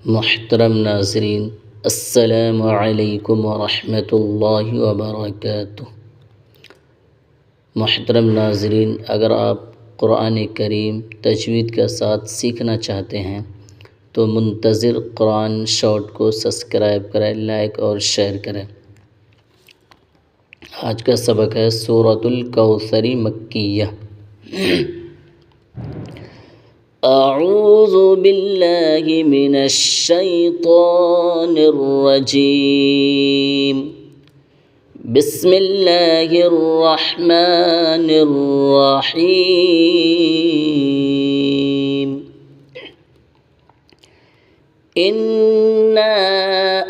मुहतरम नाज़रीन, अस्सलामु अलैकुम वरहमतुल्लाहि वबरकातुह। मुहतरम नाज़रीन, अगर आप क़ुरान करीम तजवीद के साथ सीखना चाहते हैं तो मुंतज़िर क़ुरान शॉर्ट को सब्सक्राइब करें, लाइक और शेयर करें। आज का सबक है सूरतुल कौसर मक्किय्या। अऊज़ु बिल्लाहि मिनश शैतानिर रजीम। बिस्मिल्लाहिर रहमानिर रहीम। इन्ना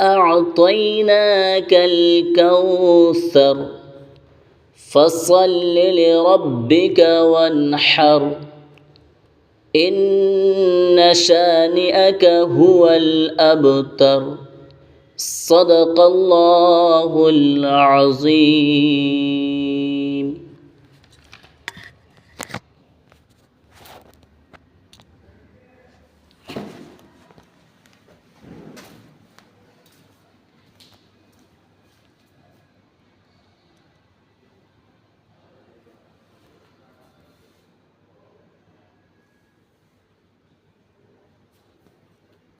अअतैनाकल कौसर फसल्लि लिरब्बिक वन्हर इन्न शानिअक हुवल अबतर। सदक़ल्लाहुल अज़ीम।